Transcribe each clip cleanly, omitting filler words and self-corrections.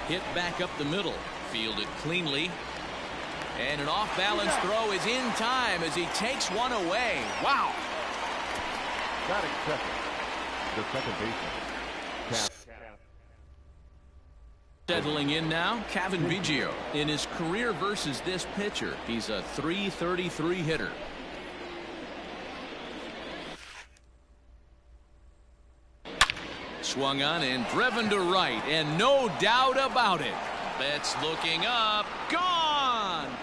Hit back up the middle. Fielded cleanly. And an off-balance throw is in time as he takes one away. Wow. Batting second, the second baseman. Settling in now, Kevin Biggio. In his career versus this pitcher, he's a .333 hitter. Swung on and driven to right, and no doubt about it. Betts looking up. Gone!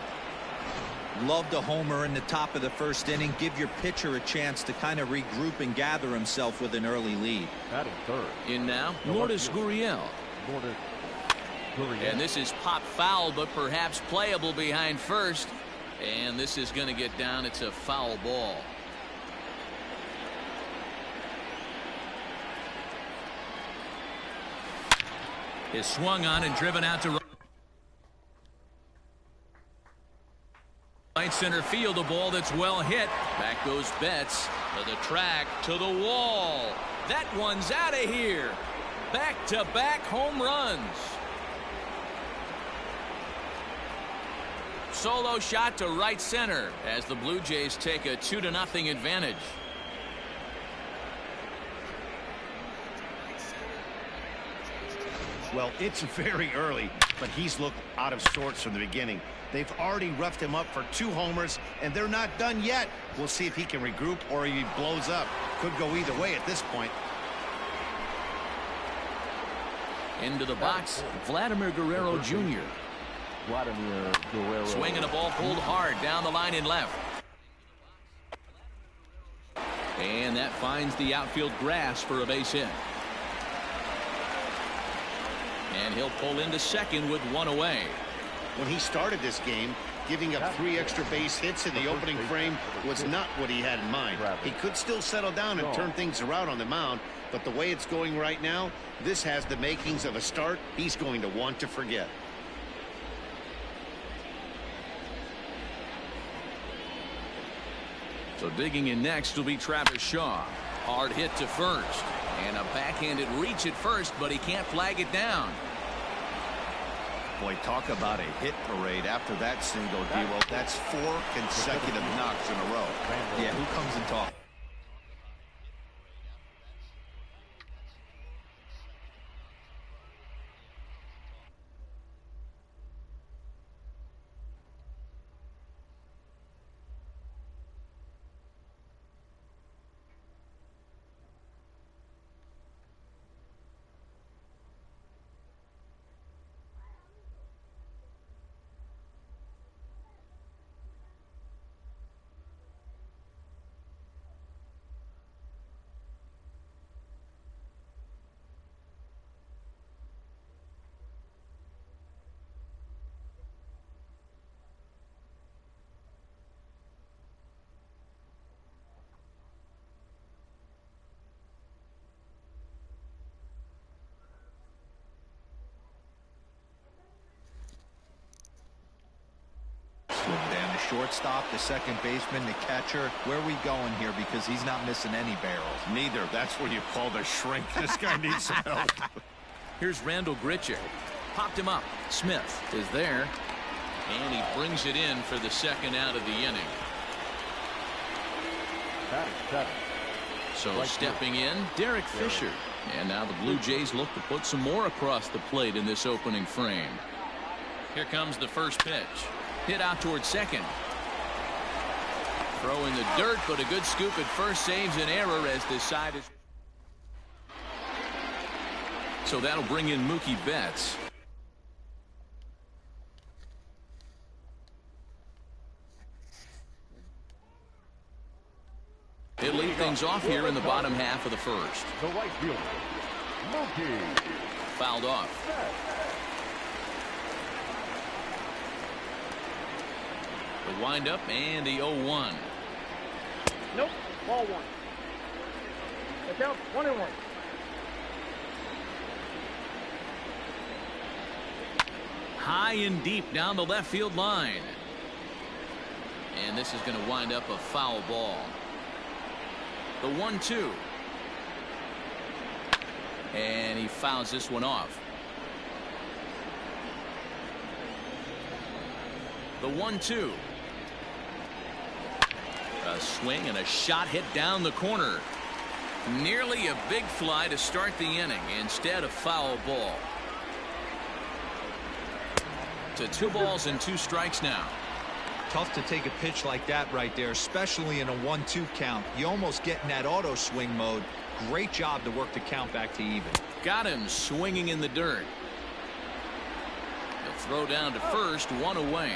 Loved a homer in the top of the first inning. Give your pitcher a chance to kind of regroup and gather himself with an early lead. Batting third. In now, Lourdes Gurriel. And this is pop foul, but perhaps playable behind first. And this is going to get down. It's a foul ball. Is swung on and driven out to right center field. A ball that's well hit. Back goes Betts to the track, to the wall. That one's out of here. Back-to-back home runs. Solo shot to right center as the Blue Jays take a 2-0 advantage. Well, it's very early, but he's looked out of sorts from the beginning. They've already roughed him up for 2 homers, and they're not done yet. We'll see if he can regroup or he blows up. Could go either way at this point. Into the box, Vladimir Guerrero Jr. Vladimir Guerrero. Swinging a ball pulled hard down the line and left. And that finds the outfield grass for a base hit. And he'll pull into second with 1 away. When he started this game, giving up 3 extra base hits in the opening frame was not what he had in mind. He could still settle down and turn things around on the mound, but the way it's going right now, this has the makings of a start he's going to want to forget. So digging in next will be Travis Shaw. Hard hit to first. And a backhanded reach at first, but he can't flag it down. Boy, talk about a hit parade after that single, D-Lo. That's 4 consecutive knocks in a row. Yeah, who comes and talks? Dan, the shortstop, the second baseman, the catcher. Where are we going here? Because he's not missing any barrels. Neither. That's what you call the shrink. This guy needs some help. Here's Randall Grichuk. Popped him up. Smith is there. And he brings it in for the second out of the inning. So stepping in, Derek Fisher. And now the Blue Jays look to put some more across the plate in this opening frame. Here comes the first pitch. Hit out towards second. Throw in the dirt, but a good scoop at first saves an error as this side is. So that'll bring in Mookie Betts. He'll lead things off here in the bottom half of the first. The right fielder, Mookie. Fouled off. The windup and the 0-1. Nope, ball 1. The count 1-1. High and deep down the left field line. And this is going to wind up a foul ball. The 1-2. And he fouls this one off. The 1-2. A swing and a shot hit down the corner. Nearly a big fly to start the inning. Instead, a foul ball. To 2 balls and 2 strikes now. Tough to take a pitch like that right there, especially in a 1-2 count. You almost get in that auto swing mode. Great job to work the count back to even. Got him swinging in the dirt. The throw down to first, 1 away.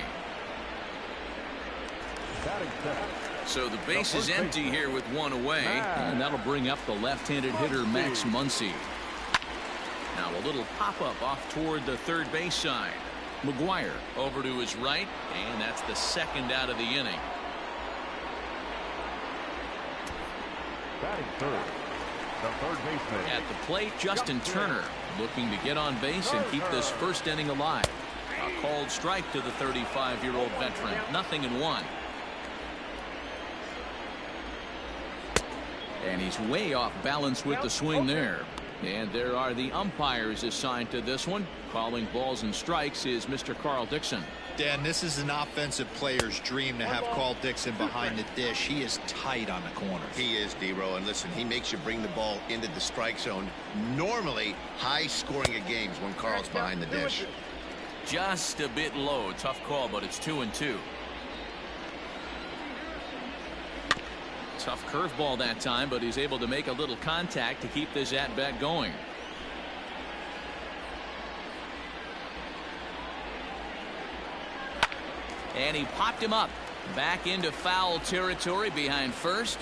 So the base is empty here with 1 away, and that'll bring up the left-handed hitter Max Muncy. Now a little pop-up off toward the third base side. McGuire over to his right, and that's the second out of the inning. Batting third, the third baseman. At the plate, Justin Turner looking to get on base and keep this first inning alive. A called strike to the 35-year-old veteran. 0-1. And he's way off balance with the swing there. And there are the umpires assigned to this one. Calling balls and strikes is Mr. Carl Dixon. Dan, this is an offensive player's dream to have Carl Dixon behind the dish. He is tight on the corners. He is, D-Row, and listen, he makes you bring the ball into the strike zone. Normally high scoring of games when Carl's behind the dish. Just a bit low. Tough call, but it's 2-2. Tough curveball that time, but he's able to make a little contact to keep this at-bat going. And he popped him up. Back into foul territory behind first.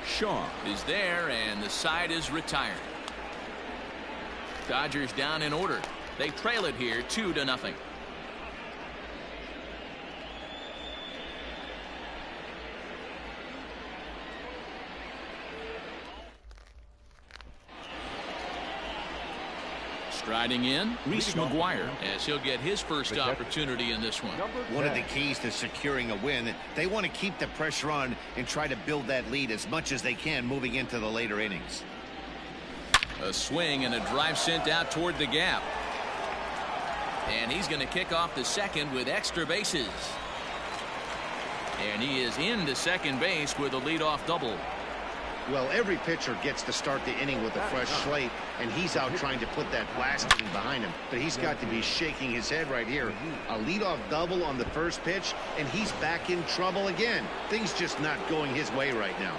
Shaw is there, and the side is retired. Dodgers down in order. They trail it here 2-0. Striding in, Reese McGuire, as he'll get his first opportunity in this one. One of the keys to securing a win, they want to keep the pressure on and try to build that lead as much as they can moving into the later innings. A swing and a drive sent out toward the gap. And he's going to kick off the second with extra bases. And he is into second base with a leadoff double. Well, every pitcher gets to start the inning with a fresh slate, and he's out trying to put that last inning behind him. But he's got to be shaking his head right here. A leadoff double on the first pitch, and he's back in trouble again. Things just not going his way right now.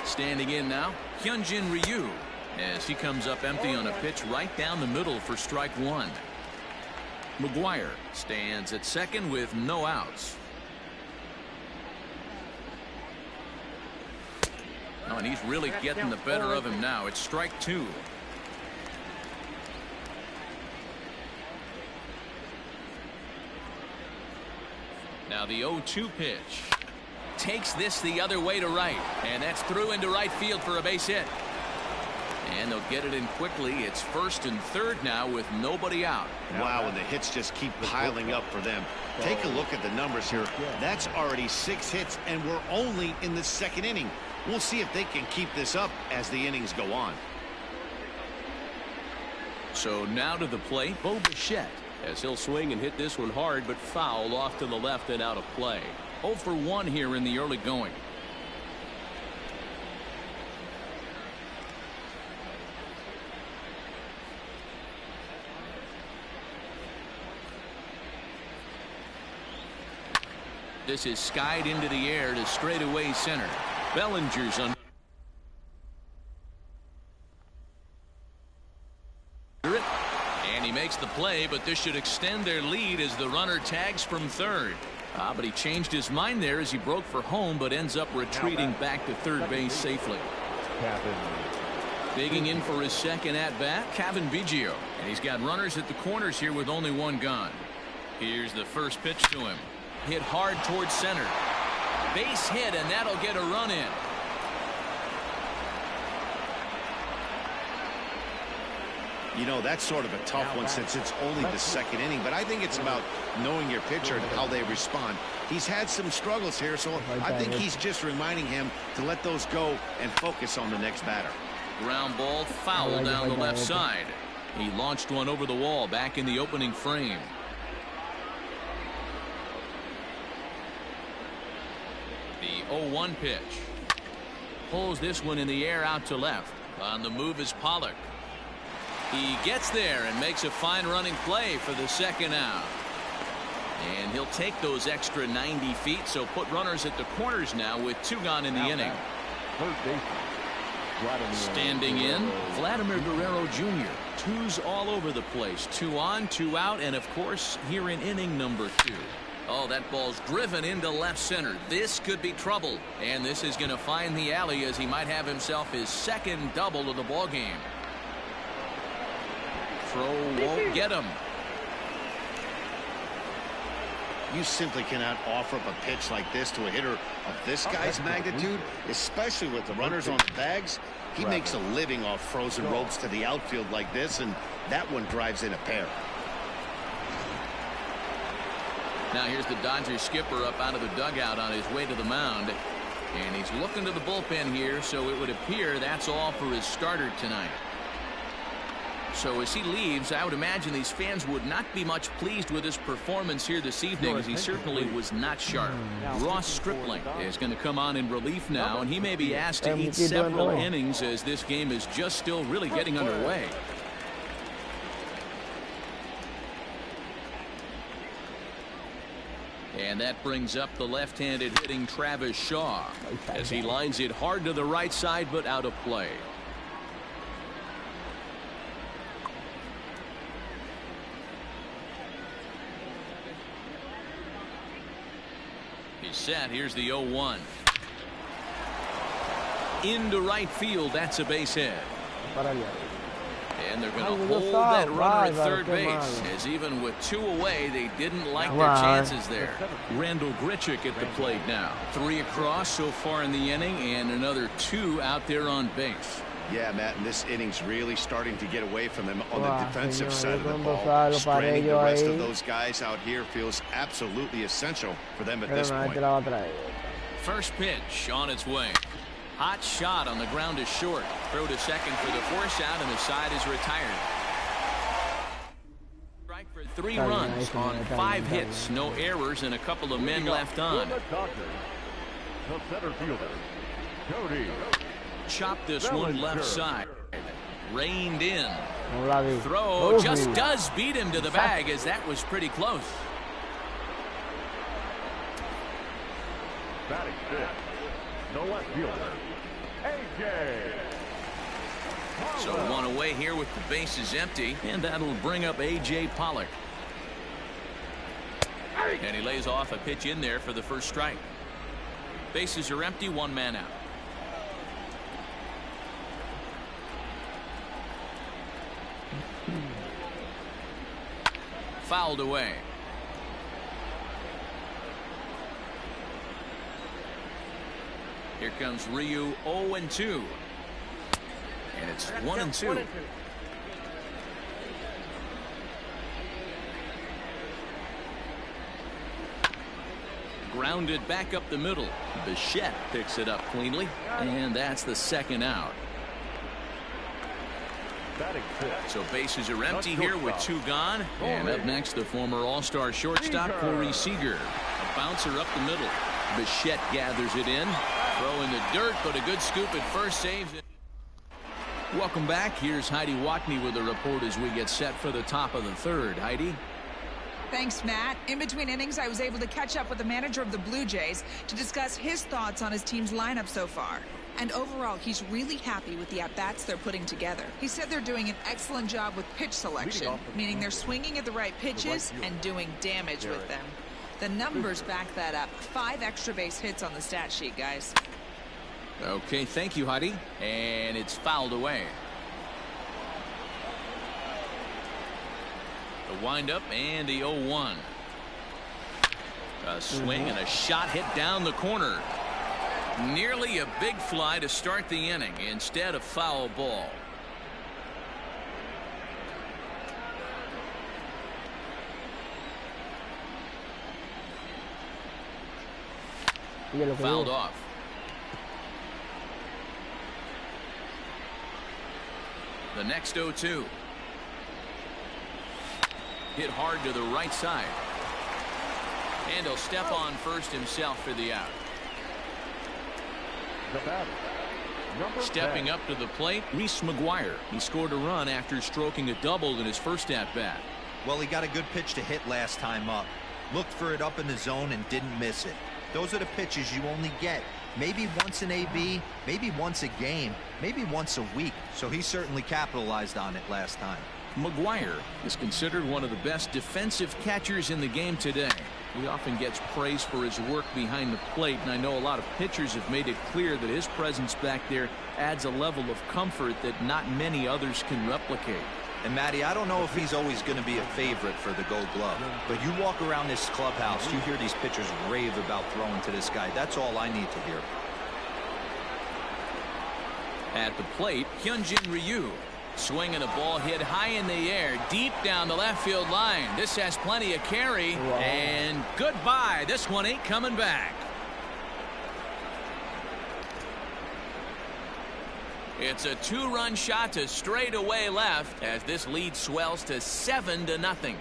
Standing in now, Hyunjin Ryu, as he comes up empty on a pitch right down the middle for strike 1. McGuire stands at second with no outs. Oh, and he's really getting the better of him now. It's strike 2. Now the 0-2 pitch. Takes this the other way to right. And that's through into right field for a base hit. And they'll get it in quickly. It's first and third now with nobody out. Wow, and the hits just keep piling up for them. Take a look at the numbers here. That's already 6 hits, and we're only in the second inning. We'll see if they can keep this up as the innings go on. So now to the plate, Bo Bichette, as he'll swing and hit this one hard, but foul off to the left and out of play. 0 for 1 here in the early going. This is skied into the air to straightaway center. Bellinger's under it, and he makes the play, but this should extend their lead as the runner tags from third. But he changed his mind there as he broke for home, but ends up retreating back to third base safely. Digging in for his second at-bat, Kevin Biggio, and he's got runners at the corners here with only 1 gone. Here's the first pitch to him. Hit hard towards center. Base hit, and that'll get a run in. You know, that's sort of a tough one since it's only the second inning, but I think it's about knowing your pitcher and how they respond. He's had some struggles here, so I think he's just reminding him to let those go and focus on the next batter. Ground ball foul down the left side. He launched one over the wall back in the opening frame. The 0-1 pitch. Pulls this one in the air out to left. On the move is Pollock. He gets there and makes a fine running play for the second out. And he'll take those extra 90 feet, so put runners at the corners now with 2 gone in the inning. Standing in, Vladimir Guerrero Jr. 2s all over the place. 2 on, 2 out, and of course here in inning number 2. Oh, that ball's driven into left center. This could be trouble, and this is going to find the alley as he might have himself his second double of the ball game. Throw won't get him. You simply cannot offer up a pitch like this to a hitter of this guy's magnitude, especially with the runners on the bags. He makes a living off frozen ropes to the outfield like this, and that one drives in a pair. Now here's the Dodgers skipper up out of the dugout on his way to the mound. And he's looking to the bullpen here, so it would appear that's all for his starter tonight. So as he leaves, I would imagine these fans would not be much pleased with his performance here this evening, as he certainly was not sharp. Ross Stripling is going to come on in relief now, and he may be asked to eat several innings as this game is just still really getting underway. And that brings up the left-handed hitting Travis Shaw as he lines it hard to the right side, but out of play. He's set. Here's the 0-1. Into right field. That's a base hit. And they're going to hold that runner at third base, as even with 2 away, they didn't like their chances there. Randall Grichuk at the plate now. 3 across so far in the inning, and another 2 out there on base. Yeah, Matt, and this inning's really starting to get away from them on the defensive side of the ball. Straining the rest of those guys out here feels absolutely essential for them at this point. First pitch on its way. Hot shot on the ground is short. Throw to second for the force out, and the side is retired. Strike for 3 runs on 5 hits, no errors, and a couple of men left on. The center fielder, Cody. Chop this one left side. Reined in. Throw just does beat him to the bag, as that was pretty close. Batting fifth, the left fielder, AJ. So 1 away here with the bases empty, and that'll bring up AJ Pollock. And he lays off a pitch in there for the first strike. Bases are empty, 1 man out. Fouled away. Here comes Ryu, 0-2. And it's 1-2. Grounded back up the middle. Bichette picks it up cleanly, and that's the second out. So bases are empty here with 2 gone. And up next, the former All-Star shortstop, Corey Seager. A bouncer up the middle. Bichette gathers it in. Throw in the dirt, but a good scoop at first saves it. Welcome back. Here's Heidi Watney with a report as we get set for the top of the third. Heidi? Thanks, Matt. In between innings, I was able to catch up with the manager of the Blue Jays to discuss his thoughts on his team's lineup so far. And overall, he's really happy with the at-bats they're putting together. He said they're doing an excellent job with pitch selection, meaning they're swinging at the right pitches and doing damage with them. The numbers back that up. 5 extra base hits on the stat sheet, guys. Okay, thank you, Heidi. And it's fouled away. The windup and the 0-1. A swing and a shot hit down the corner. Nearly a big fly to start the inning. Instead, a foul ball. Fouled off. The next 0-2. Hit hard to the right side. And he'll step on first himself for the out. The batter, number Stepping 10. up to the plate, Reese McGuire. He scored a run after stroking a double in his first at-bat. Well, he got a good pitch to hit last time up. Looked for it up in the zone and didn't miss it. Those are the pitches you only get. Maybe once an AB, maybe once a game, maybe once a week. So he certainly capitalized on it last time. McGuire is considered one of the best defensive catchers in the game today. He often gets praise for his work behind the plate, and I know a lot of pitchers have made it clear that his presence back there adds a level of comfort that not many others can replicate. And Matty, I don't know if he's always going to be a favorite for the Gold Glove, but you walk around this clubhouse, you hear these pitchers rave about throwing to this guy. That's all I need to hear. At the plate, Hyunjin Ryu. Swinging a ball hit high in the air, deep down the left field line. This has plenty of carry, and goodbye. This one ain't coming back. It's a two-run shot to straightaway left as this lead swells to 7-0.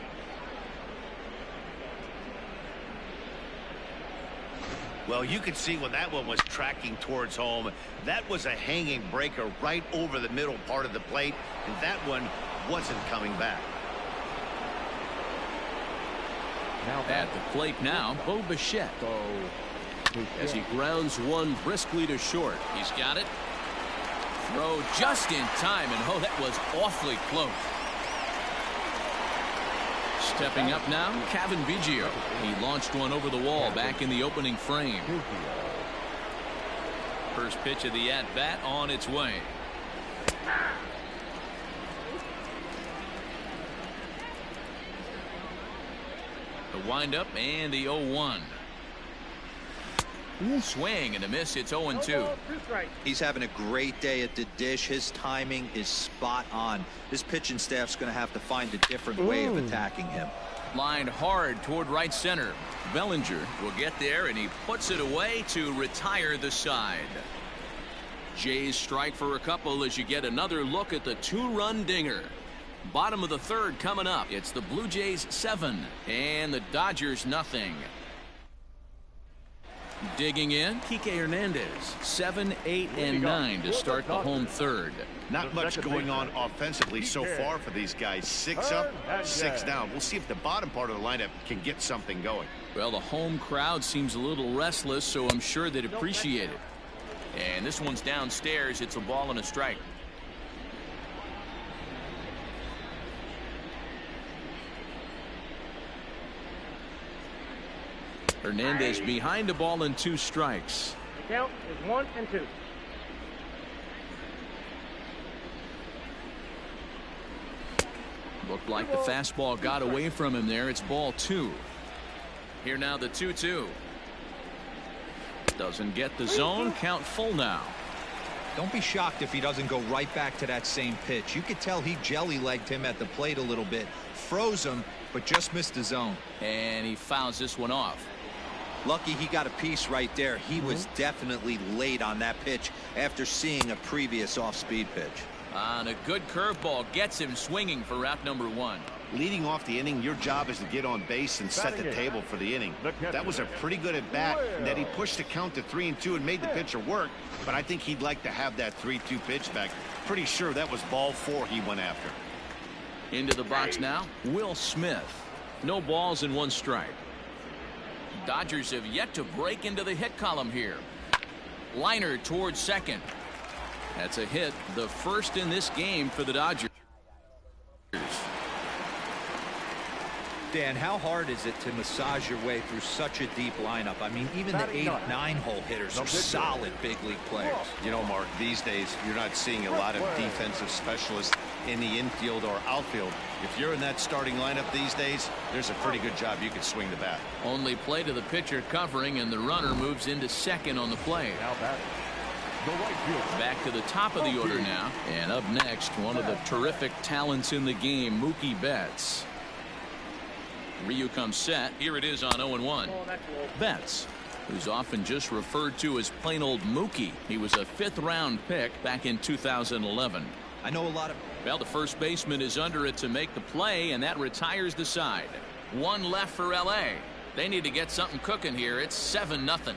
Well, you could see when that one was tracking towards home, that was a hanging breaker right over the middle part of the plate, and that one wasn't coming back. At the plate now, Bo Bichette. As he grounds one briskly to short. He's got it. Throw just in time, and oh, that was awfully close. Stepping up now, Kevin Biggio. He launched one over the wall back in the opening frame. First pitch of the at-bat on its way. The windup and the 0-1. Swing and a miss. It's 0-2. He's having a great day at the dish. His timing is spot on. This pitching staff's going to have to find a different way of attacking him. Lined hard toward right center. Bellinger will get there, and he puts it away to retire the side. Jays strike for a couple as you get another look at the two-run dinger. Bottom of the third coming up. It's the Blue Jays 7 and the Dodgers nothing. Digging in, Kike Hernandez. 7, 8, and 9 to start the home third. Not much going on offensively so far for these guys. 6 up, 6 down. We'll see if the bottom part of the lineup can get something going. Well, the home crowd seems a little restless, so I'm sure they'd appreciate it. And this one's downstairs. It's a ball and a strike. Hernandez behind the ball and 2 strikes. The count is 1 and 2. Looked like the fastball got away from him there. It's ball 2. Here now the 2-2. Doesn't get the zone. Count full now. Don't be shocked if he doesn't go right back to that same pitch. You could tell he jelly-legged him at the plate a little bit. Froze him, but just missed the zone. And he fouls this one off. Lucky he got a piece right there. He was definitely late on that pitch after seeing a previous off-speed pitch. On a good curveball gets him swinging for route number 1. Leading off the inning, your job is to get on base and set the table for the inning. That was a pretty good at bat, and that he pushed the count to 3-2 and made the pitcher work, but I think he'd like to have that 3-2 pitch back. Pretty sure that was ball 4 he went after. Into the box now, Will Smith. No balls and 1 strike. Dodgers have yet to break into the hit column here. Liner towards second. That's a hit, the first in this game for the Dodgers. Dan, how hard is it to massage your way through such a deep lineup? I mean, even the 8 and 9 hole hitters are solid big league players. You know, Mark, these days you're not seeing a lot of defensive specialists in the infield or outfield. If you're in that starting lineup these days, there's a pretty good job you can swing the bat. Only play to the pitcher covering, and the runner moves into second on the play. Back to the top of the order now. And up next, one of the terrific talents in the game, Mookie Betts. Ryu comes set. Here it is on 0-1. Betts, who's often just referred to as plain old Mookie. He was a 5th round pick back in 2011. I know a lot of... Well, the first baseman is under it to make the play, and that retires the side. One left for L.A. They need to get something cooking here. It's 7-0.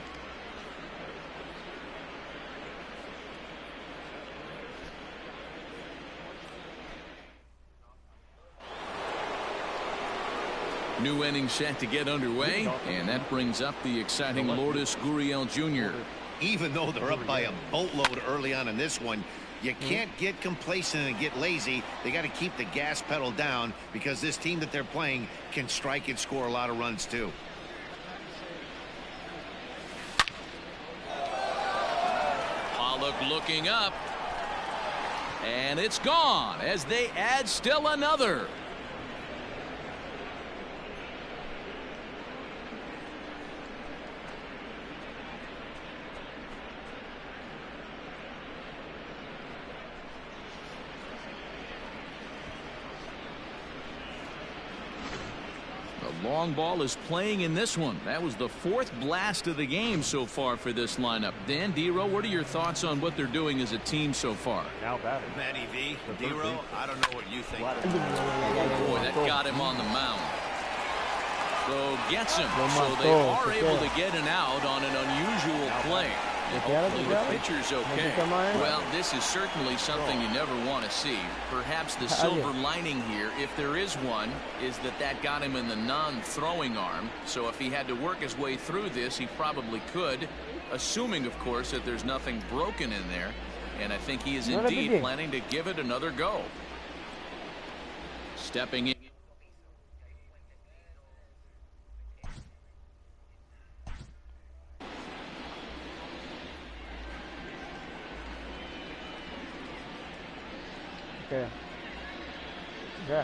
New inning set to get underway, and that brings up the exciting Lourdes Gurriel Jr. Even though they're up by a boatload early on in this one, you can't get complacent and get lazy. They got to keep the gas pedal down because this team that they're playing can strike and score a lot of runs too. Pollock looking up, and it's gone as they add still another. Long ball is playing in this one. That was the 4th blast of the game so far for this lineup. Dan, D-Row, what are your thoughts on what they're doing as a team so far? Now batting. Matty V, D-Row, I don't know what you think. Boy, that got him on the mound. So gets him. So they are able to get an out on an unusual play. Hopefully the pitcher's okay. Well, this is certainly something you never want to see. Perhaps the silver lining here, if there is one, is that got him in the non-throwing arm. So if he had to work his way through this, he probably could, assuming, of course, that there's nothing broken in there. And I think he is indeed planning to give it another go. Stepping in. Okay. Yeah.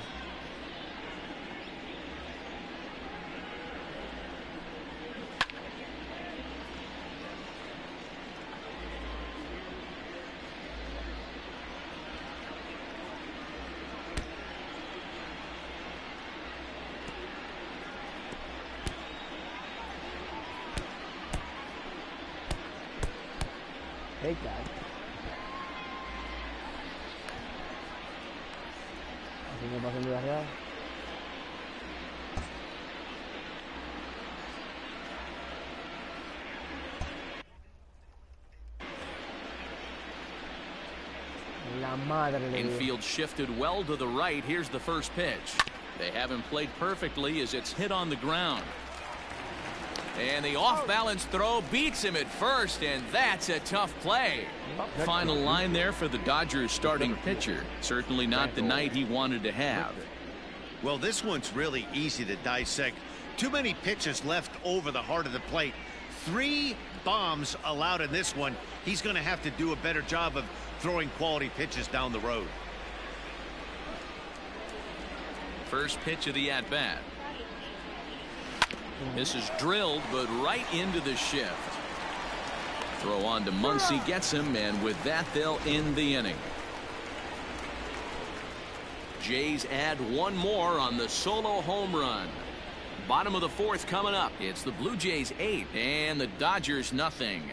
Take that. Infield shifted well to the right. Here's the first pitch. They haven't played perfectly as it's hit on the ground. And the off-balance throw beats him at first, and that's a tough play. Final line there for the Dodgers starting pitcher. Certainly not the night he wanted to have. Well, this one's really easy to dissect. Too many pitches left over the heart of the plate. 3 bombs allowed in this one. He's going to have to do a better job of throwing quality pitches down the road. First pitch of the at-bat. This is drilled, but right into the shift. Throw on to Muncy, gets him, and with that, they'll end the inning. Jays add one more on the solo home run. Bottom of the 4th coming up. It's the Blue Jays 8 and the Dodgers nothing.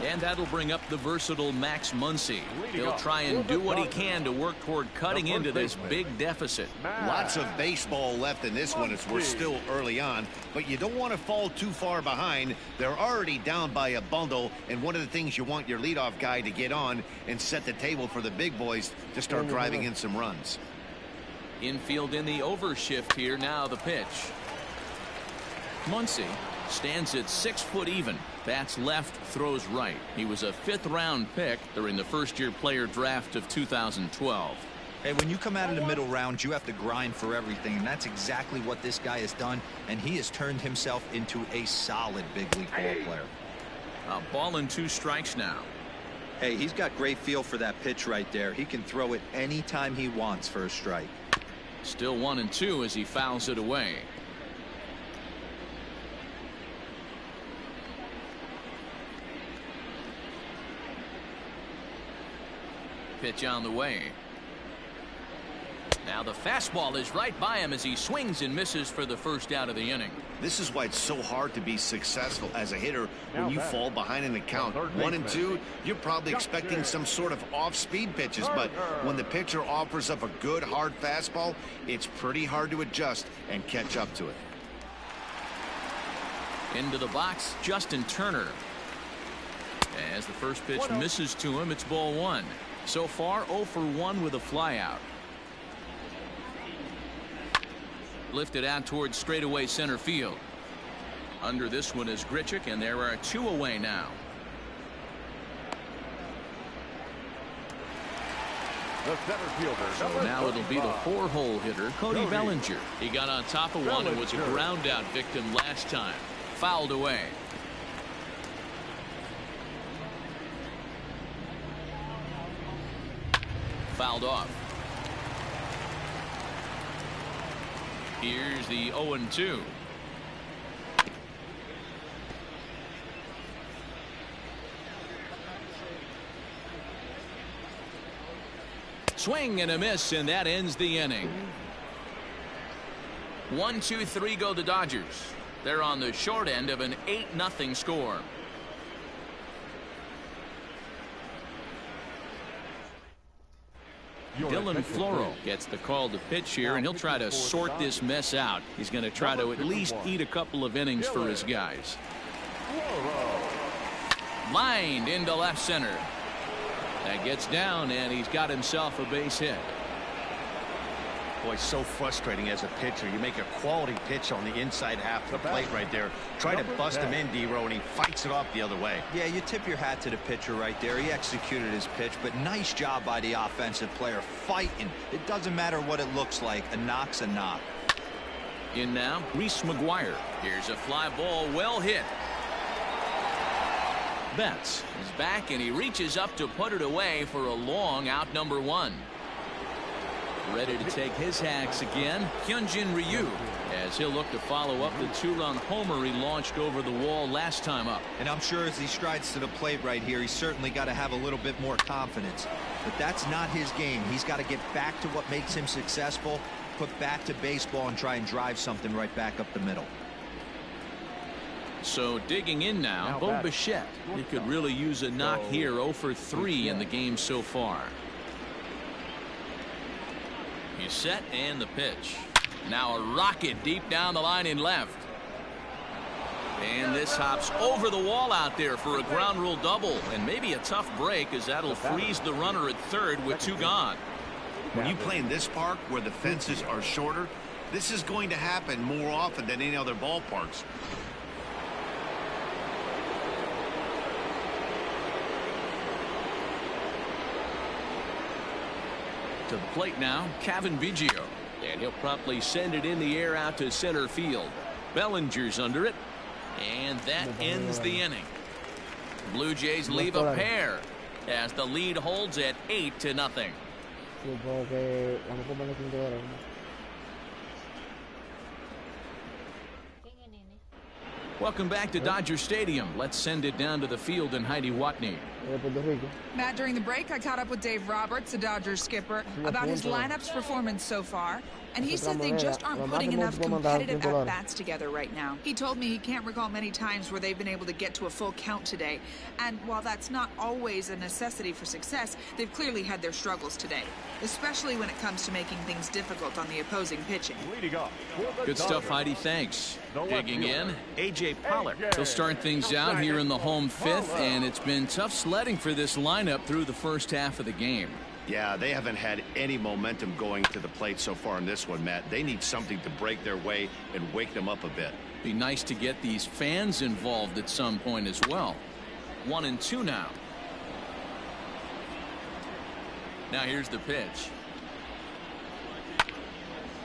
And that'll bring up the versatile Max Muncy. He'll try and do what he can to work toward cutting into this big deficit. Lots of baseball left in this one as we're still early on, but you don't want to fall too far behind. They're already down by a bundle, and one of the things you want your leadoff guy to get on and set the table for the big boys to start driving in some runs. Infield in the overshift here. Now the pitch. Muncy stands at 6 foot even. Bats left, throws right. He was a 5th round pick during the first-year player draft of 2012. Hey, when you come out of the middle round, you have to grind for everything, and that's exactly what this guy has done, and he has turned himself into a solid big league ball player. A ball and 2 strikes now. Hey, he's got great feel for that pitch right there. He can throw it anytime he wants for a strike. Still 1-2 as he fouls it away. Pitch on the way. Now the fastball is right by him as he swings and misses for the first out of the inning. This is why it's so hard to be successful as a hitter when you fall behind in the count. 1 and 2, you're probably expecting some sort of off-speed pitches, but when the pitcher offers up a good, hard fastball, it's pretty hard to adjust and catch up to it. Into the box, Justin Turner. As the first pitch misses to him, it's ball 1. So far, 0 for 1 with a flyout. Lifted out towards straightaway center field. Under this one is Grichuk, and there are 2 away now. The center fielder. So now it'll be the 4-hole hitter, Cody Bellinger. He got on top of one and was a ground out victim last time. Fouled away. Fouled off. Here's the 0-2. Swing and a miss, and that ends the inning. 1, 2, 3 go the Dodgers. They're on the short end of an 8-0 score. Dylan Floro gets the call to pitch here, and he'll try to sort this mess out. He's going to try to at least eat a couple of innings for his guys. Lined into left center. That gets down, and he's got himself a base hit. Boy, so frustrating as a pitcher. You make a quality pitch on the inside half of the plate right there. Try to bust him in, D-Row, and he fights it off the other way. Yeah, you tip your hat to the pitcher right there. He executed his pitch, but nice job by the offensive player fighting. It doesn't matter what it looks like. A knock's a knock. In now, Reese McGuire. Here's a fly ball, well hit. Betts is back, and he reaches up to put it away for a long out number 1. Ready to take his hacks again, Hyunjin Ryu, as he'll look to follow up the 2-run homer he launched over the wall last time up. And I'm sure as he strides to the plate right here, he's certainly got to have a little bit more confidence. But that's not his game. He's got to get back to what makes him successful, put back to baseball, and try and drive something right back up the middle. So digging in now, Bo Bichette. He could really use a knock here. 0 for 3 in the game so far. He's set, and the pitch. Now a rocket deep down the line in left. And this hops over the wall out there for a ground rule double, and maybe a tough break, as that'll freeze the runner at third with 2 gone. When you play in this park where the fences are shorter, this is going to happen more often than any other ballparks. To the plate now, Kevin Biggio, and he'll promptly send it in the air out to center field. Bellinger's under it, and that ends the inning. Blue Jays leave a pair as the lead holds at 8-0. Welcome back to Dodger Stadium. Let's send it down to the field in Heidi Watney. Matt, during the break, I caught up with Dave Roberts, the Dodgers skipper, about his lineup's performance so far. And he said they just aren't putting enough competitive at-bats together right now. He told me he can't recall many times where they've been able to get to a full count today. And while that's not always a necessity for success, they've clearly had their struggles today, especially when it comes to making things difficult on the opposing pitching. Good stuff, Heidi. Thanks. Digging in, A.J. Pollock. He'll start things out here in the home 5th, and it's been tough sledding for this lineup through the first half of the game. Yeah, they haven't had any momentum going to the plate so far in this one, Matt. They need something to break their way and wake them up a bit. Be nice to get these fans involved at some point as well. 1-2 now. Now here's the pitch.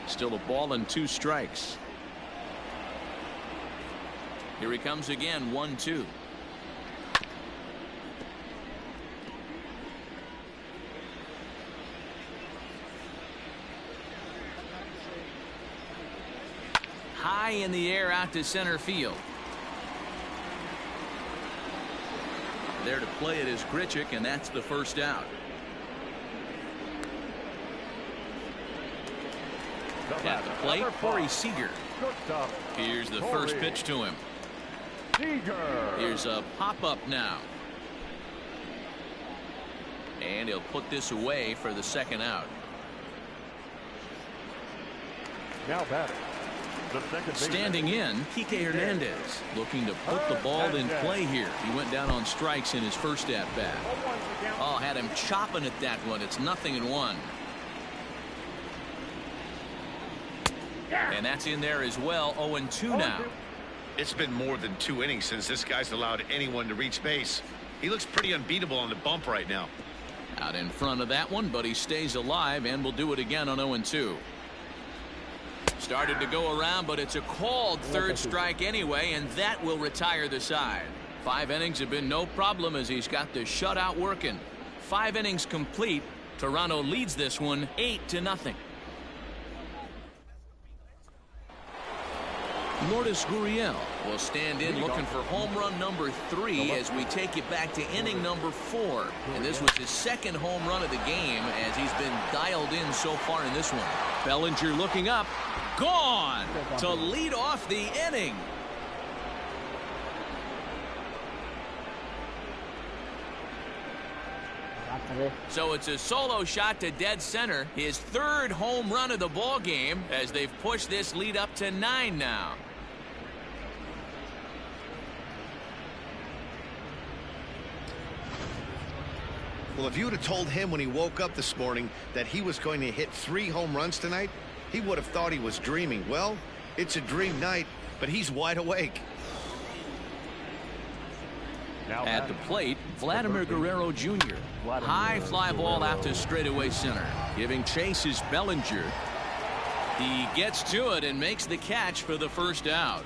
Still a ball and 2 strikes. Here he comes again, 1-2. High in the air out to center field. There to play it is Grichuk, and that's the first out. At the plate, Corey Seager. Shortstop. Here's the first pitch to him. Here's a pop-up now. And he'll put this away for the second out. Now batting. The second Standing in, Kike Hernandez, looking to put the ball in play here. He went down on strikes in his first at-bat. Oh, had him chopping at that one. It's 0-1. And that's in there as well. 0-2 now. It's been more than 2 innings since this guy's allowed anyone to reach base. He looks pretty unbeatable on the bump right now. Out in front of that one, but he stays alive and will do it again on 0-2. Started to go around, but it's a called third strike anyway, and that will retire the side. 5 innings have been no problem as he's got the shutout working. 5 innings complete. Toronto leads this one 8-0. Lourdes Gurriel will stand in looking for home run number 3 as we take it back to inning number 4. And this was his second home run of the game as he's been dialed in so far in this one. Bellinger looking up. Gone to lead off the inning. So it's a solo shot to dead center. His 3rd home run of the ball game as they've pushed this lead up to 9 now. Well, if you would have told him when he woke up this morning that he was going to hit 3 home runs tonight, he would have thought he was dreaming. Well, it's a dream night, but he's wide awake. At the plate, Vladimir Guerrero Jr. High fly ball out to straightaway center. Giving chase is Bellinger. He gets to it and makes the catch for the first out.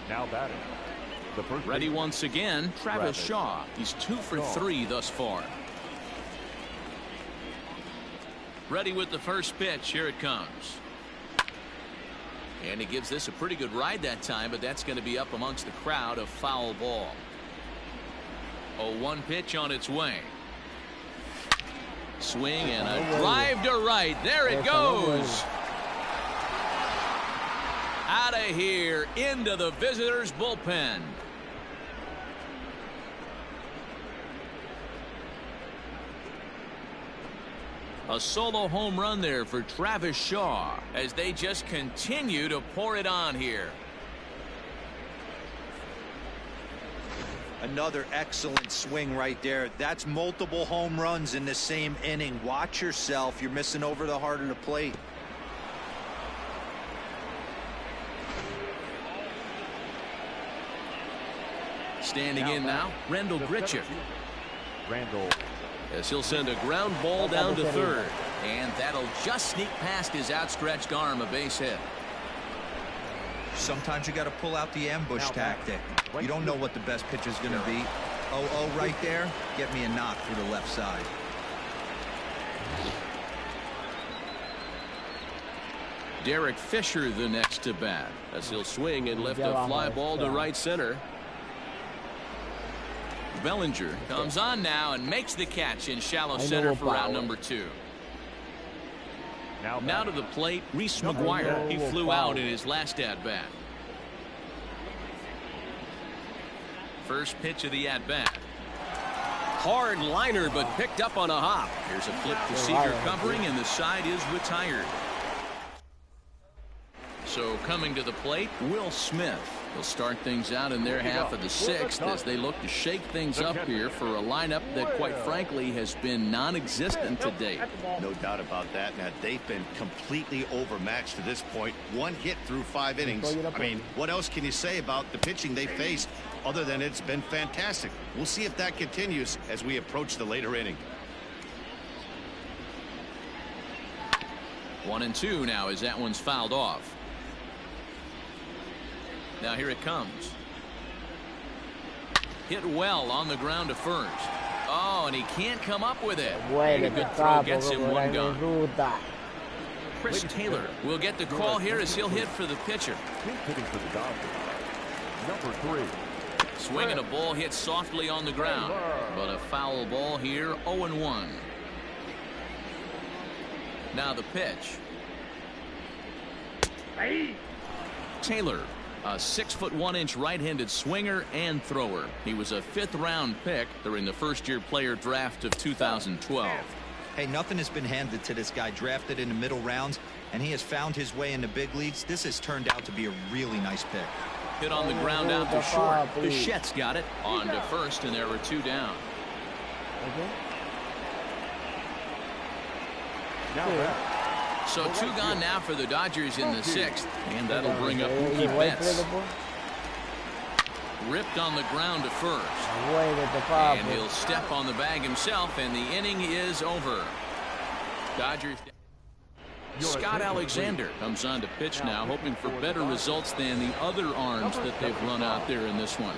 Now batting. The first Ready once again, Travis Shaw. He's 2 for 3 thus far. Ready with the first pitch. Here it comes. And he gives this a pretty good ride that time, but that's going to be up amongst the crowd. A foul ball. 0-1 pitch on its way. Swing and a drive to right. There it goes. Out of here into the visitors' bullpen. A solo home run there for Travis Shaw as they just continue to pour it on here. Another excellent swing right there. That's multiple home runs in the same inning. Watch yourself. You're missing over the heart of the plate. Standing in now, Randall Grichuk. Randall. As he'll send a ground ball down to third. And that'll just sneak past his outstretched arm, a base hit. Sometimes you got to pull out the ambush tactic. You don't know what the best pitch is going to be. 0-0 right there. Get me a knock through the left side. Derek Fisher the next to bat as he'll swing and lift a fly ball to right center. Bellinger comes on now and makes the catch in shallow center for round number 2. Now to the plate, Reese McGuire. He flew out in his last at-bat. First pitch of the at-bat. Hard liner, but picked up on a hop. Here's a flip to Seager covering, and the side is retired. So coming to the plate, Will Smith. They'll start things out in their half of the 6th as they look to shake things up here for a lineup that, quite frankly, has been non-existent to date. No doubt about that, Matt. They've been completely overmatched to this point. 1 hit through 5 innings. I mean, what else can you say about the pitching they faced other than it's been fantastic? We'll see if that continues as we approach the later inning. 1-2 now as that one's fouled off. Now here it comes. Hit well on the ground to first. Oh, and he can't come up with it. A good throw gets him 1 gone. Chris Taylor will get the call here as he'll hit for the pitcher. Hitting for the Dodgers. Number 3. Swinging a ball hit softly on the ground, but a foul ball here. 0-1. Now the pitch. Taylor, a 6'1" right-handed swinger and thrower. He was a 5th-round pick during the first-year player draft of 2012. Hey, nothing has been handed to this guy. Drafted in the middle rounds, and he has found his way in the big leagues. This has turned out to be a really nice pick. Hit on the ground out to short. Bichette's got it. On to first, and there were 2 down. So 2 gone now for the Dodgers in the 6th, and that'll bring up Mookie Betts. Ripped on the ground to first. And he'll step on the bag himself, and the inning is over. Dodgers. Scott Alexander comes on to pitch now, hoping for better results than the other arms that they've run out there in this one.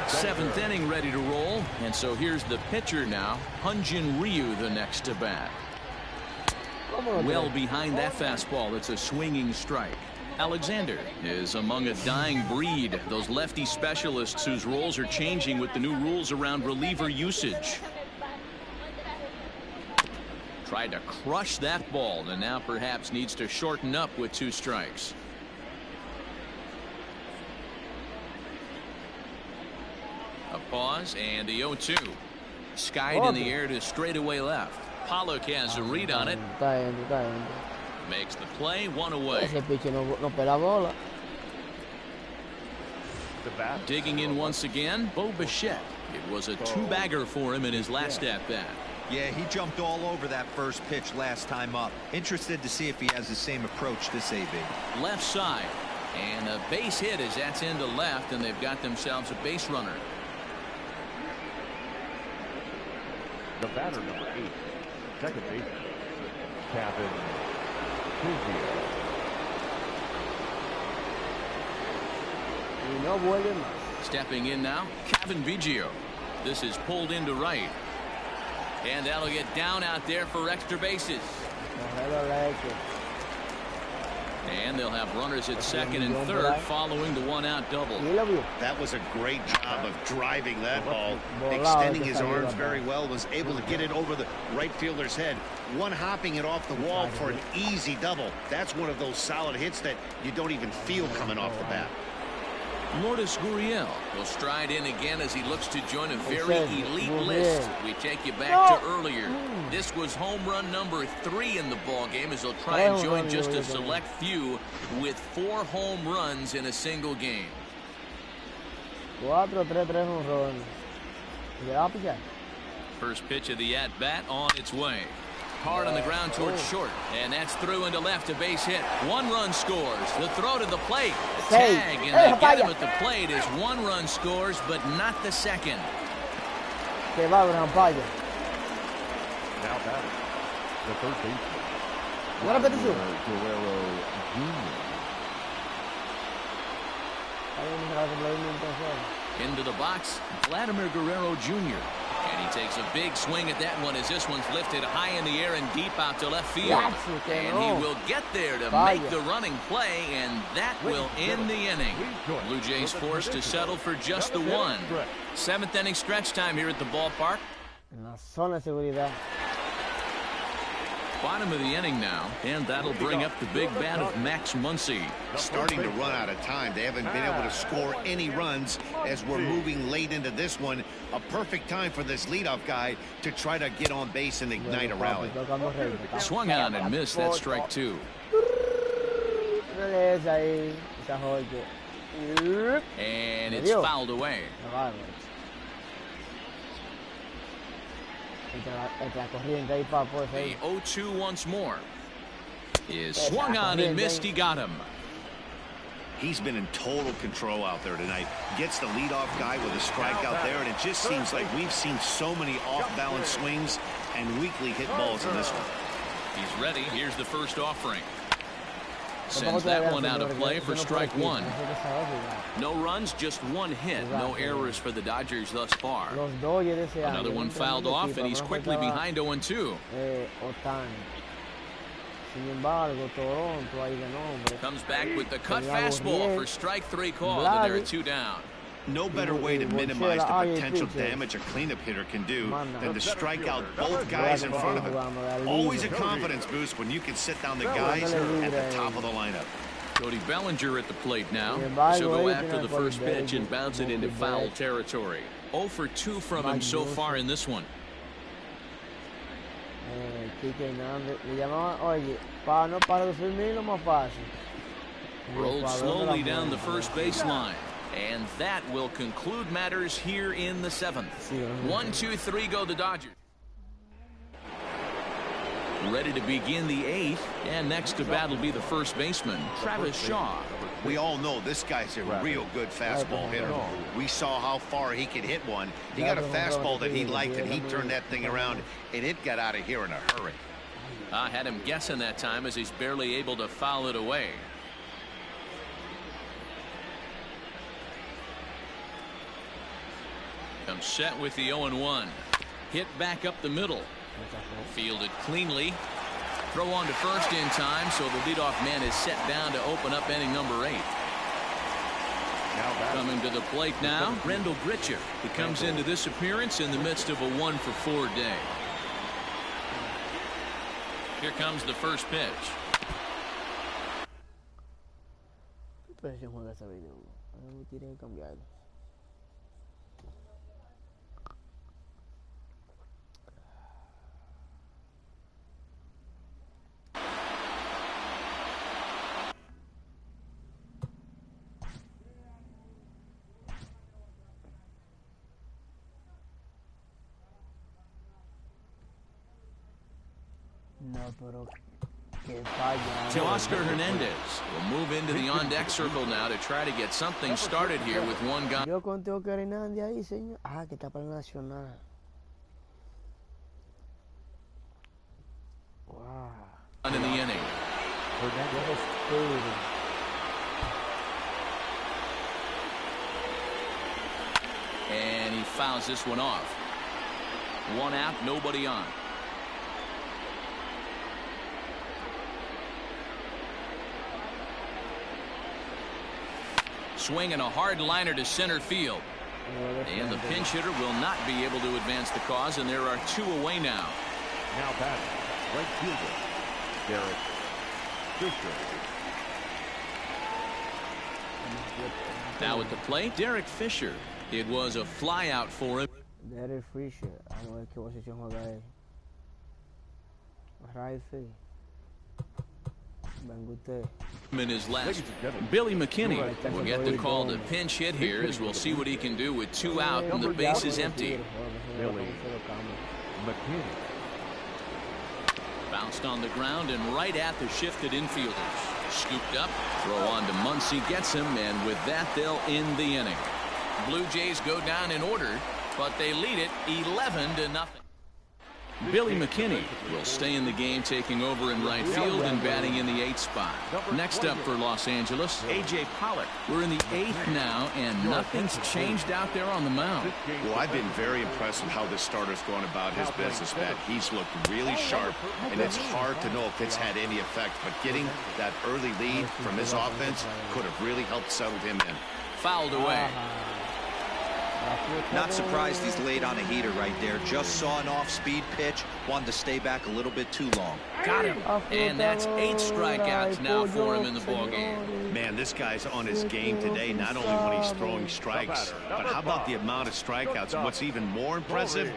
7th inning ready to roll, and so here's the pitcher now. Hyun-Jin Ryu the next to bat. Well behind that fastball. It's a swinging strike. Alexander is among a dying breed, those lefty specialists whose roles are changing with the new rules around reliever usage. Tried to crush that ball, and now perhaps needs to shorten up with 2 strikes. A pause, and the 0-2. Skied in the air to straightaway left. Pollock has a read on it. Makes the play, 1 away. Digging in once again, Bo Bichette. It was a 2-bagger for him in his last at-bat. Yeah, he jumped all over that first pitch last time up. Interested to see if he has the same approach this AB. Left side, and a base hit as that's into left, and they've got themselves a base runner. The batter, number 8, second baseman, Kevin Biggio. Stepping in now, Kevin Biggio. This is pulled into right. And that'll get down out there for extra bases. And they'll have runners at second and third following the 1-out double. That was a great job of driving that ball, extending his arms very well, was able to get it over the right fielder's head, one-hopping it off the wall for an easy double. That's one of those solid hits that you don't even feel coming off the bat. Lourdes Gurriel will stride in again as he looks to join a very elite list. We take you back to earlier. This was home run number 3 in the ball game as he'll try and join just a select few with 4 home runs in a single game. 4-3-3 home. First pitch of the at-bat on its way. Hard on the ground towards short, and that's through into left, a base hit. 1 run scores. The throw to the plate, the tag, and they get him at the plate as 1 run scores, but not the second. Now batting, the third baseman, Guerrero Jr. Into the box, Vladimir Guerrero Jr. And he takes a big swing at that one as this one's lifted high in the air and deep out to left field. And he will get there to make the running play, and that will end the inning. Blue Jays forced to settle for just the 1. 7th inning stretch time here at the ballpark. Bottom of the inning now, and that'll bring up the big bat of Max Muncy. Starting to run out of time. They haven't been able to score any runs as we're moving late into this one. A perfect time for this leadoff guy to try to get on base and ignite a rally. Swung on and missed. That strike 2. And it's fouled away. The 0-2 once more. Is swung on and missed. He got him. He's been in total control out there tonight. Gets the leadoff guy with a strikeout there, and it just seems like we've seen so many off-balance swings and weakly hit balls in this one. He's ready. Here's the first offering. Sends that one out of play for strike 1. No runs, just 1 hit. No errors for the Dodgers thus far. Another one fouled off, and he's quickly behind 0-2. Comes back with the cut fastball for strike 3 called, and there are 2 down. No better way to minimize the potential damage a cleanup hitter can do than to strike out both guys in front of him. Always a confidence boost when you can sit down the guys at the top of the lineup. Cody Bellinger at the plate now. She'll go after the first pitch and bounce it into foul territory. 0 for 2 from him so far in this one. Rolled slowly down the first baseline. And that will conclude matters here in the 7th. 1, 2, 3 go the Dodgers. Ready to begin the 8th, and next to bat will be the first baseman, Travis Shaw. We all know this guy's a real good fastball hitter. We saw how far he could hit one. He got a fastball that he liked, and he turned that thing around, and it got out of here in a hurry. I had him guessing that time as he's barely able to foul it away. Comes set with the 0-1. Hit back up the middle. Fielded cleanly. Throw on to first in time, so the leadoff man is set down to open up inning number 8. Coming to the plate now, Rendell Gritcher. He comes into this appearance in the midst of a 1 for 4 day. Here comes the first pitch. To Oscar Hernandez. We'll move into the on-deck circle now to try to get something started here with one guy. Yo conteo que Hernandez ahí, señor. Ah, que está para la Nacional. Wow. In the inning. And he fouls this one off. 1 out, nobody on. Swing and a hard liner to center field. And the pinch hitter will not be able to advance the cause, and there are 2 away now. Now batting, right fielder, Derek Fisher. Now at the plate, Derek Fisher. It was a fly out for him. Derek Fisher. Vamos a ver qué posición juega él. Right field. In his last, Billy McKinney will get the call to pinch hit here, as we'll see what he can do with 2 out and the base is empty. Billy McKinney. Bounced on the ground and right at the shifted infielders. Scooped up, throw on to Muncy, gets him, and with that they'll end the inning. Blue Jays go down in order, but they lead it 11-0. Billy McKinney will stay in the game, taking over in right field and batting in the 8th spot. Next up for Los Angeles, A.J. Pollock. We're in the 8th now, and nothing's changed out there on the mound. Well, I've been very impressed with how this starter's going about his business, Matt. He's looked really sharp, and it's hard to know if it's had any effect, but getting that early lead from his offense could have really helped settle him in. Fouled away. Not surprised he's laid on a heater right there. Just saw an off-speed pitch. Wanted to stay back a little bit too long. Got him. And that's 8 strikeouts now for him in the ballgame. Man, this guy's on his game today, not only when he's throwing strikes, but how about the amount of strikeouts? And what's even more impressive,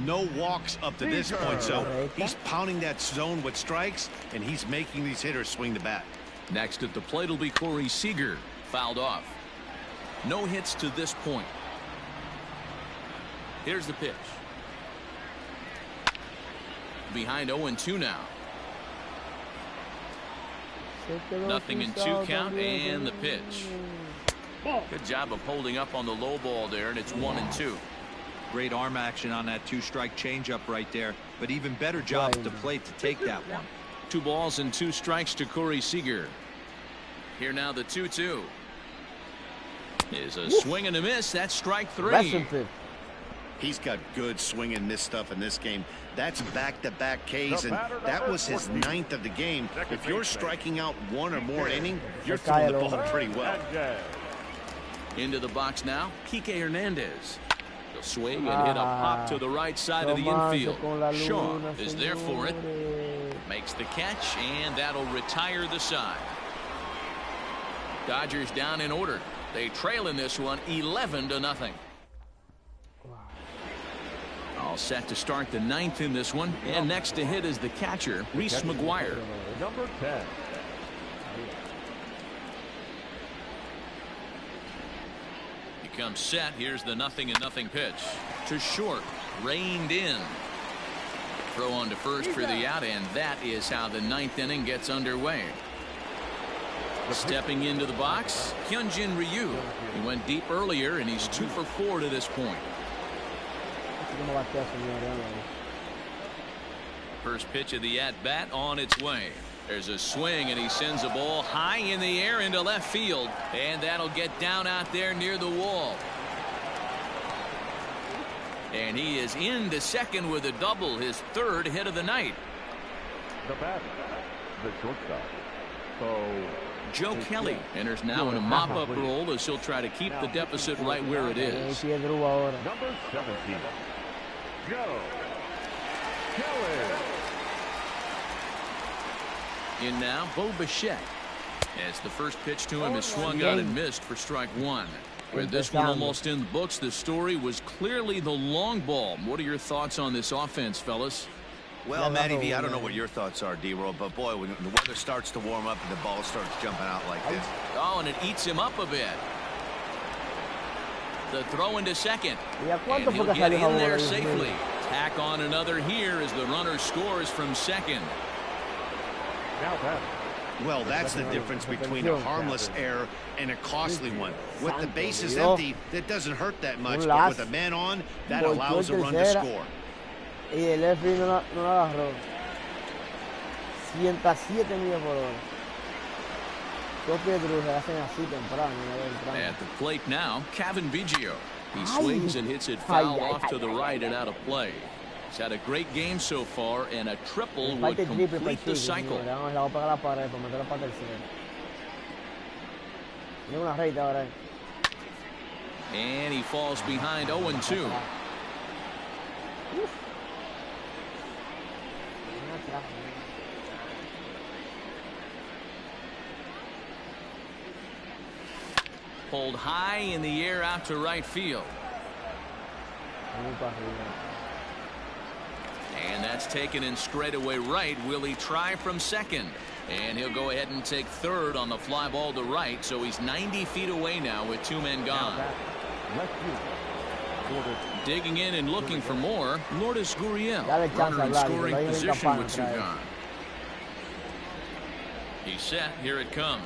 no walks up to this point. So he's pounding that zone with strikes, and he's making these hitters swing the bat. Next at the plate will be Corey Seager. Fouled off. No hits to this point. Here's the pitch. Behind 0-2 now. Nothing in 2 count, and the pitch. Good job of holding up on the low ball there, and it's 1-2. Great arm action on that 2-strike changeup right there, but even better job at the plate to take that one. 2 balls and 2 strikes to Corey Seager. Here now the 2-2. Is a swing and a miss. That's strike 3. He's got good swing and miss stuff in this game. That's back-to-back Ks, and that was his 9th of the game. If you're striking out 1 or more innings, you're throwing the ball pretty well. Into the box now, Kike Hernandez. He'll swing and hit a pop to the right side of the infield. Shaw is there for it. Makes the catch, and that'll retire the side. Dodgers down in order. They trail in this one 11-0. All set to start the 9th in this one. And next to hit is the catcher, Reese McGuire. Number 10. He comes set. Here's the 0-0 pitch. To short. Reined in. Throw on to first for the out, and that is how the 9th inning gets underway. Stepping into the box, Hyunjin Ryu. He went deep earlier, and he's 2 for 4 to this point. First pitch of the at-bat on its way. There's a swing, and he sends a ball high in the air into left field, and that'll get down out there near the wall. And he is into second with a double, his 3rd hit of the night. The batter, the shortstop. So Joe Kelly enters now in a mop-up role as he'll try to keep the deficit right where it is. number 17, Joe Kelly. In now, Bo Bichette. As the first pitch to him is swung on and missed for strike 1. With this one almost in the books, the story was clearly the long ball. What are your thoughts on this offense, fellas? Well, Matty V, I don't know what your thoughts are, D-Roll, but boy, when the weather starts to warm up and the ball starts jumping out like this. Oh, and it eats him up a bit. The throw into second. And he'll get in there safely. Tack on another here as the runner scores from second. Now that. Well, that's the difference between a harmless error and a costly one. With the bases empty, that doesn't hurt that much, but with a man on, that allows a run to score. Y el F no la agarró. 107 millas por hora. Dos Pedros se hacen así temprano. At the plate now, Kevin Biggio. He swings and hits it foul off to the right and out of play. He's had a great game so far, and a triple would complete the cycle. And he falls behind 0-2. Pulled high in the air out to right field. And that's taken in straightaway right. Will he try from second? And he'll go ahead and take third on the fly ball to right. So he's 90 feet away now with 2 men gone. Digging in and looking for more, Lourdes Gurriel. Runner in scoring position with 2 gone. He's set. Here it comes.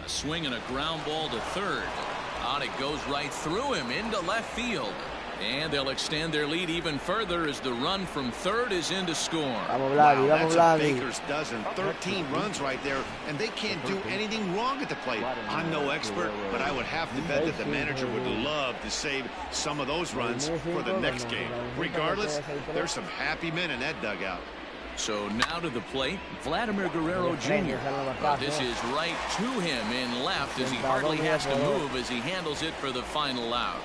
A swing and a ground ball to third. Out it goes right through him into left field. And they'll extend their lead even further as the run from third is in to score. Wow, that's a baker's dozen. 13 runs right there, and they can't do anything wrong at the plate. I'm no expert, but I would have to bet that the manager would love to save some of those runs for the next game. Regardless, there's some happy men in that dugout. So now to the plate, Vladimir Guerrero Jr. Well, this is right to him in left as he hardly has to move as he handles it for the final out.